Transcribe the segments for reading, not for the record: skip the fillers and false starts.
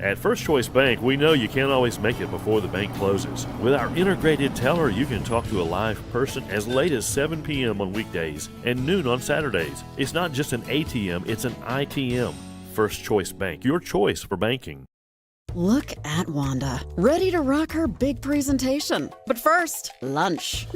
At First Choice Bank, we know you can't always make it before the bank closes. With our integrated teller, you can talk to a live person as late as 7 p.m. on weekdays and noon on Saturdays. It's not just an ATM, it's an ITM. First Choice Bank, your choice for banking. Look at Wanda, ready to rock her big presentation. But first, lunch.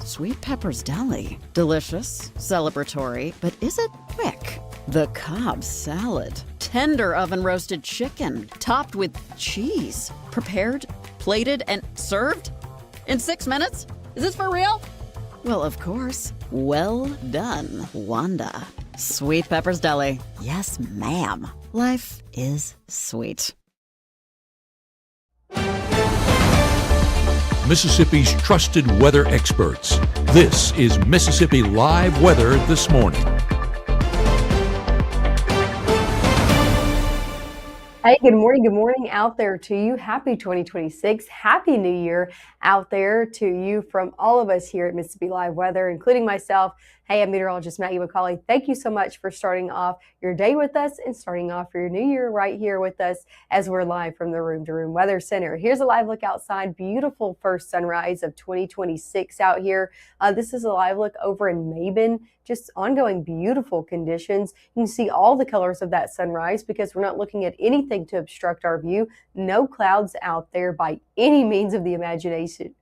Sweet Pepper's Deli. Delicious, celebratory, but is it quick? The Cobb salad. Tender oven roasted chicken, topped with cheese. Prepared, plated, and served in 6 minutes? Is this for real? Well, of course. Well done, Wanda. Sweet Pepper's Deli. Yes, ma'am. Life is sweet. Mississippi's trusted weather experts. This is Mississippi Live Weather This Morning. Hey, good morning out there to you. Happy 2026. Happy New Year out there to you from all of us here at Mississippi Live Weather, including myself. Hey, I'm meteorologist Maggye. Thank you so much for starting off your day with us and starting off your new year right here with us as we're live from the Room to Room Weather Center. Here's a live look outside. Beautiful first sunrise of 2026 out here. This is a live look over in Maben. Just ongoing beautiful conditions. You can see all the colors of that sunrise because we're not looking at anything to obstruct our view. No clouds out there by any means of the imagination.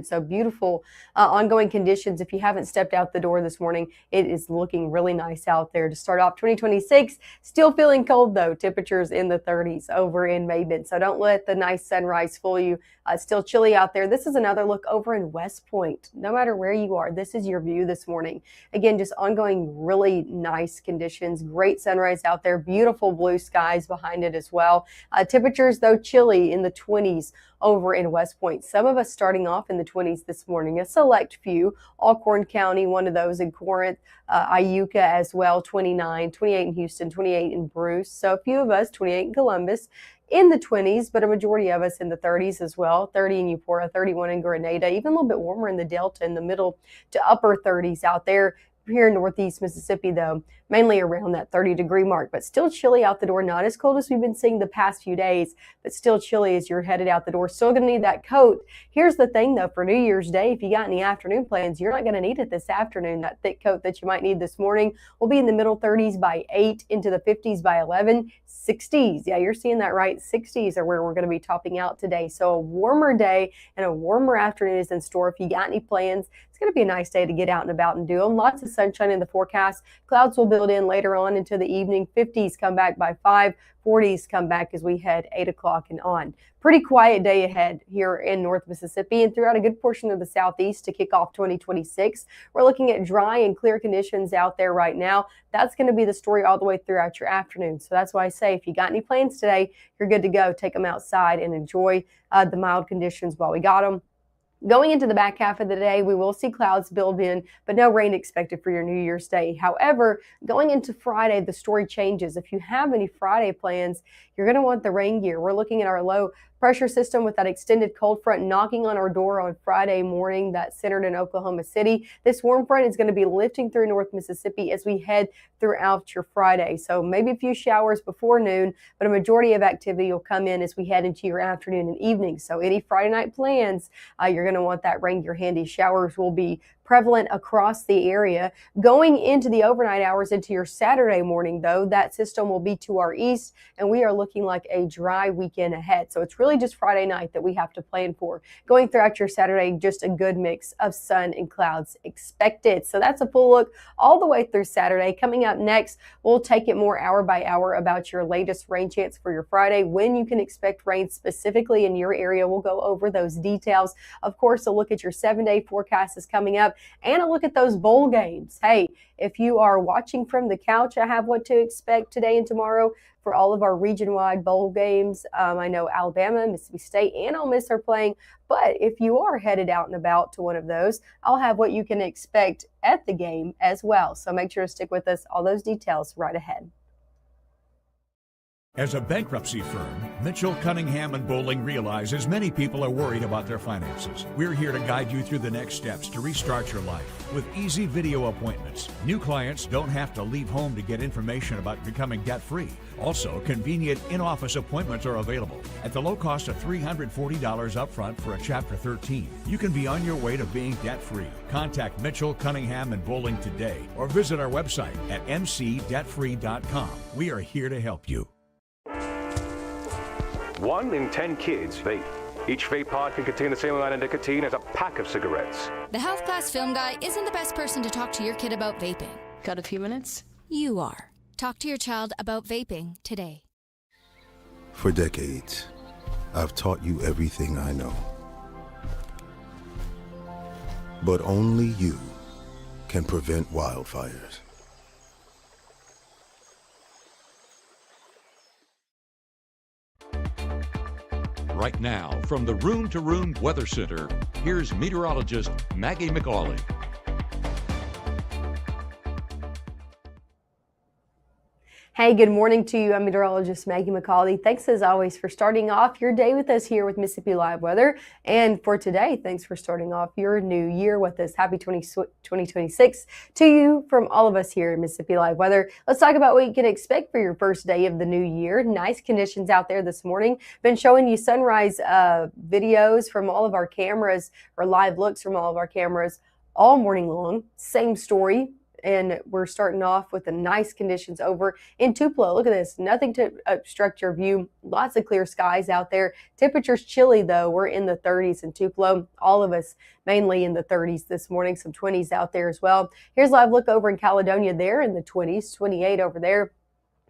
So beautiful ongoing conditions. If you haven't stepped out the door this morning, it is looking really nice out there to start off 2026. Still feeling cold though, temperatures in the 30s over in Maben. So don't let the nice sunrise fool you. It's still chilly out there. This is another look over in West Point. No matter where you are, this is your view this morning. Again, just ongoing really nice conditions. Great sunrise out there. Beautiful blue skies behind it as well. Temperatures though chilly in the 20s over in West Point. Some of us starting off in the 20s this morning, a select few. Alcorn County, one of those in Corinth, Iuka as well, 29, 28 in Houston, 28 in Bruce. So a few of us, 28 in Columbus, in the 20s, but a majority of us in the 30s as well, 30 in Eupora, 31 in Grenada, even a little bit warmer in the Delta, in the middle to upper 30s out there. Here in Northeast Mississippi, though, mainly around that 30-degree mark, but still chilly out the door. Not as cold as we've been seeing the past few days, but still chilly as you're headed out the door. Still going to need that coat. Here's the thing, though, for New Year's Day, if you got any afternoon plans, you're not going to need it this afternoon. That thick coat that you might need this morning will be in the middle 30s by 8, into the 50s by 11, 60s. Yeah, you're seeing that right. 60s are where we're going to be topping out today. So a warmer day and a warmer afternoon is in store. If you got any plans, it's going to be a nice day to get out and about and do them. Lots of sunshine in the forecast. Clouds will build in later on into the evening. 50s come back by 5. 40s come back as we head 8 o'clock and on. Pretty quiet day ahead here in North Mississippi and throughout a good portion of the Southeast to kick off 2026. We're looking at dry and clear conditions out there right now. That's going to be the story all the way throughout your afternoon. So that's why I say if you got any plans today, you're good to go. Take them outside and enjoy the mild conditions while we got them. Going into the back half of the day, we will see clouds build in, but no rain expected for your New Year's Day. However, going into Friday, the story changes. If you have any Friday plans, you're going to want the rain gear. We're looking at our low pressure system with that extended cold front knocking on our door on Friday morning that's centered in Oklahoma City. This warm front is going to be lifting through North Mississippi as we head throughout your Friday. So maybe a few showers before noon, but a majority of activity will come in as we head into your afternoon and evening. So any Friday night plans, you're going to want that rain gear handy. Showers will be prevalent across the area. Going into the overnight hours into your Saturday morning, though, that system will be to our east, and we are looking like a dry weekend ahead. So it's really just Friday night that we have to plan for. Going throughout your Saturday, just a good mix of sun and clouds expected. So that's a full look all the way through Saturday. Coming up next, we'll take it more hour by hour about your latest rain chance for your Friday, when you can expect rain specifically in your area. We'll go over those details. Of course, a look at your 7-day forecast is coming up, and a look at those bowl games. Hey, if you are watching from the couch, I have what to expect today and tomorrow for all of our region-wide bowl games. I know Alabama, Mississippi State, and Ole Miss are playing, but if you are headed out and about to one of those, I'll have what you can expect at the game as well. So make sure to stick with us. All those details right ahead. As a bankruptcy firm, Mitchell, Cunningham, and Bowling realizes many people are worried about their finances. We're here to guide you through the next steps to restart your life with easy video appointments. New clients don't have to leave home to get information about becoming debt-free. Also, convenient in-office appointments are available at the low cost of $340 upfront for a Chapter 13. You can be on your way to being debt-free. Contact Mitchell, Cunningham, and Bowling today or visit our website at mcdebtfree.com. We are here to help you. 1 in 10 kids vape. Each vape pod can contain the same amount of nicotine as a pack of cigarettes. The Health Class Film Guy isn't the best person to talk to your kid about vaping. Got a few minutes? You are. Talk to your child about vaping today. For decades, I've taught you everything I know. But only you can prevent wildfires. Right now, from the Room to Room Weather Center, here's meteorologist Maggye McAuley. Hey, good morning to you. I'm meteorologist Maggye McAuley. Thanks as always for starting off your day with us here with Mississippi Live Weather. And for today, thanks for starting off your new year with us. Happy 2026 to you from all of us here at Mississippi Live Weather. Let's talk about what you can expect for your first day of the new year. Nice conditions out there this morning. Been showing you sunrise videos from all of our cameras, or live looks from all of our cameras all morning long. Same story. And we're starting off with the nice conditions over in Tupelo. Look at this. Nothing to obstruct your view. Lots of clear skies out there. Temperatures chilly, though. We're in the 30s in Tupelo. All of us mainly in the 30s this morning. Some 20s out there as well. Here's a live look over in Caledonia. There in the 20s, 28 over there.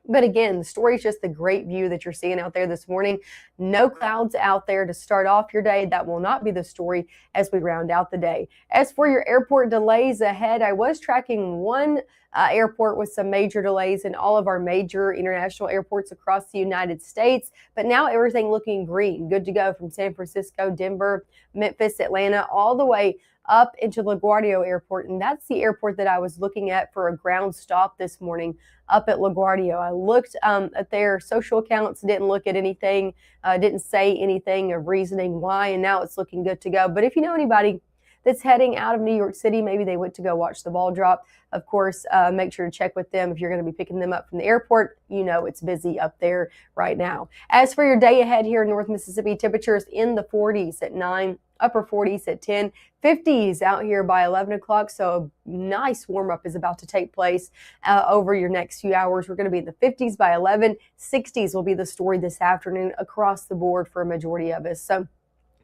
But again, the story is just the great view that you're seeing out there this morning. No clouds out there to start off your day. That will not be the story as we round out the day. As for your airport delays ahead, I was tracking one airport with some major delays in all of our major international airports across the United States. But now everything looking green. Good to go from San Francisco, Denver, Memphis, Atlanta, all the way up into LaGuardia Airport. And that's the airport that I was looking at for a ground stop this morning up at LaGuardia. I looked at their social accounts, didn't look at anything, didn't say anything of reasoning why, and now it's looking good to go. But if you know anybody that's heading out of New York City, maybe they went to go watch the ball drop, of course, make sure to check with them if you're going to be picking them up from the airport. You know it's busy up there right now. As for your day ahead here in North Mississippi, temperatures in the 40s at 9, upper 40s at 10, 50s out here by 11 o'clock. So a nice warm up is about to take place over your next few hours. We're going to be in the 50s by 11. 60s will be the story this afternoon across the board for a majority of us. So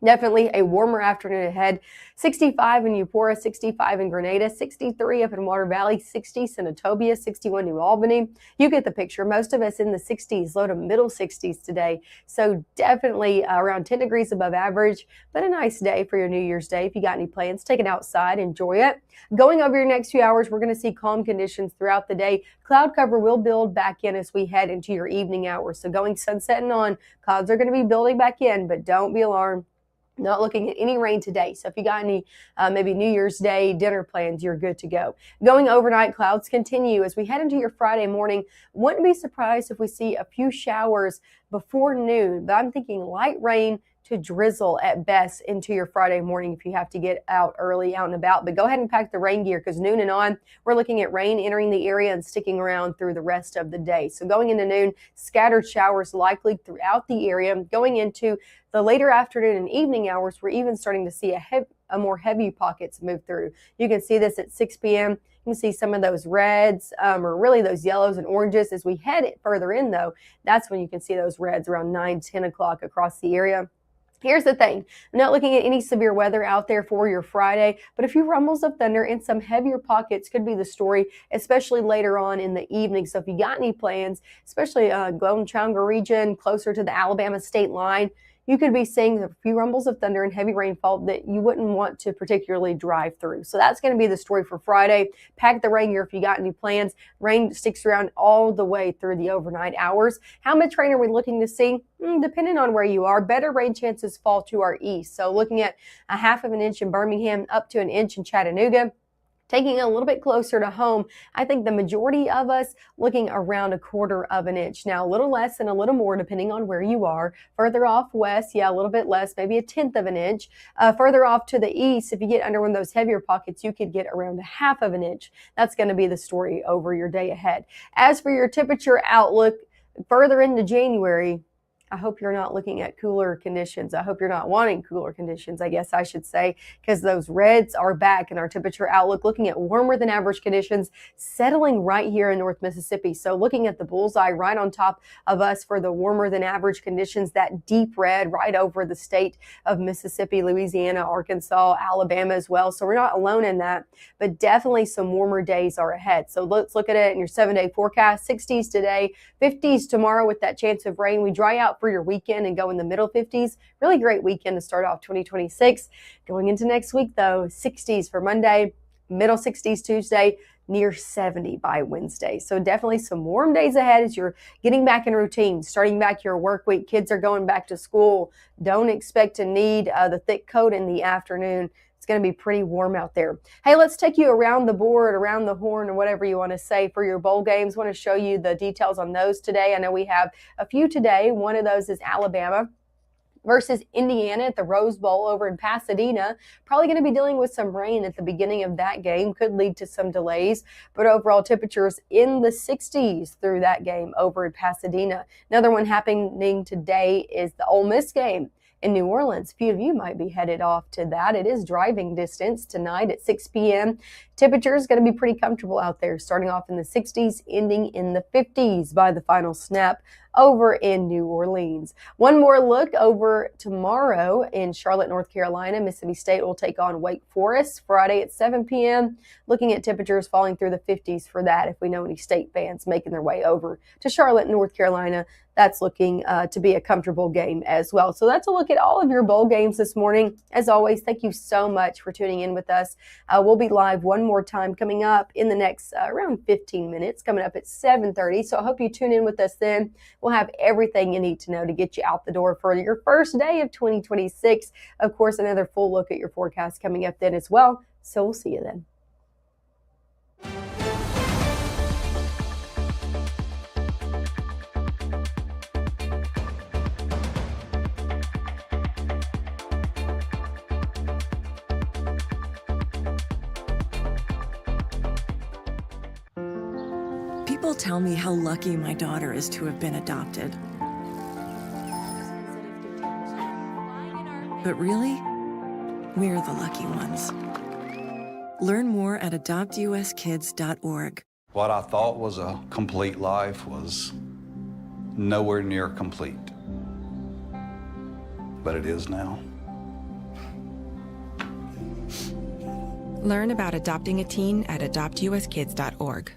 definitely a warmer afternoon ahead. 65 in Eupora, 65 in Grenada, 63 up in Water Valley, 60 Senatobia, 61 New Albany. You get the picture. Most of us in the 60s, low to middle 60s today. So definitely around 10 degrees above average, but a nice day for your New Year's Day. If you got any plans, take it outside, enjoy it. Going over your next few hours, we're going to see calm conditions throughout the day. Cloud cover will build back in as we head into your evening hours. So going sunset and on, clouds are going to be building back in, but don't be alarmed. Not looking at any rain today. So if you got any maybe New Year's Day dinner plans, you're good to go. Going overnight, clouds continue as we head into your Friday morning. Wouldn't be surprised if we see a few showers before noon, but I'm thinking light rain to drizzle at best into your Friday morning if you have to get out early, out and about. But go ahead and pack the rain gear because noon and on, we're looking at rain entering the area and sticking around through the rest of the day. So going into noon, scattered showers likely throughout the area. Going into the later afternoon and evening hours, we're even starting to see a more heavy pockets move through. You can see this at 6 p.m. You can see some of those reds or really those yellows and oranges. As we head further in, though, that's when you can see those reds around 9, 10 o'clock across the area. Here's the thing. I'm not looking at any severe weather out there for your Friday, but a few rumbles of thunder and some heavier pockets could be the story, especially later on in the evening. So if you got any plans, especially Glone-Chonga region, closer to the Alabama state line, you could be seeing a few rumbles of thunder and heavy rainfall that you wouldn't want to particularly drive through. So that's going to be the story for Friday. Pack the rain gear if you got any plans. Rain sticks around all the way through the overnight hours. How much rain are we looking to see? Depending on where you are, better rain chances fall to our east. So looking at a half of an inch in Birmingham, up to an inch in Chattanooga. Taking a little bit closer to home, I think the majority of us looking around 1/4 of an inch. Now, a little less and a little more depending on where you are. Further off west, yeah, a little bit less, maybe 1/10 of an inch. Further off to the east, if you get under one of those heavier pockets, you could get around 1/2 of an inch. That's going to be the story over your day ahead. As for your temperature outlook, further into January, I hope you're not looking at cooler conditions. I hope you're not wanting cooler conditions, I guess I should say, because those reds are back in our temperature outlook, looking at warmer than average conditions, settling right here in North Mississippi. So looking at the bullseye right on top of us for the warmer than average conditions, that deep red right over the state of Mississippi, Louisiana, Arkansas, Alabama as well. So we're not alone in that, but definitely some warmer days are ahead. So let's look at it in your 7-day forecast. 60s today, 50s tomorrow with that chance of rain. We dry out for your weekend and go in the middle 50s. Really great weekend to start off 2026. Going into next week though, 60s for Monday, middle 60s Tuesday, near 70 by Wednesday. So definitely some warm days ahead as you're getting back in routine, starting back your work week. Kids are going back to school. Don't expect to need the thick coat in the afternoon. It's going to be pretty warm out there. Hey, let's take you around the board, around the horn, or whatever you want to say for your bowl games. I want to show you the details on those today. I know we have a few today. One of those is Alabama versus Indiana at the Rose Bowl over in Pasadena. Probably going to be dealing with some rain at the beginning of that game. Could lead to some delays, but overall temperatures in the 60s through that game over in Pasadena. Another one happening today is the Ole Miss game in New Orleans. A few of you might be headed off to that. It is driving distance tonight at 6 p.m. Temperature is going to be pretty comfortable out there, starting off in the 60s, ending in the 50s by the final snap over in New Orleans. One more look over tomorrow in Charlotte, North Carolina. Mississippi State will take on Wake Forest Friday at 7 p.m. Looking at temperatures falling through the 50s for that. If we know any state fans making their way over to Charlotte, North Carolina, that's looking to be a comfortable game as well. So that's a look at all of your bowl games this morning. As always, thank you so much for tuning in with us. We'll be live one more time coming up in the next around 15 minutes, coming up at 7:30. So I hope you tune in with us then. We'll have everything you need to know to get you out the door for your first day of 2026. Of course, another full look at your forecast coming up then as well. So we'll see you then. People tell me how lucky my daughter is to have been adopted. But really, we're the lucky ones. Learn more at adoptuskids.org. What I thought was a complete life was nowhere near complete. But it is now. Learn about adopting a teen at adoptuskids.org.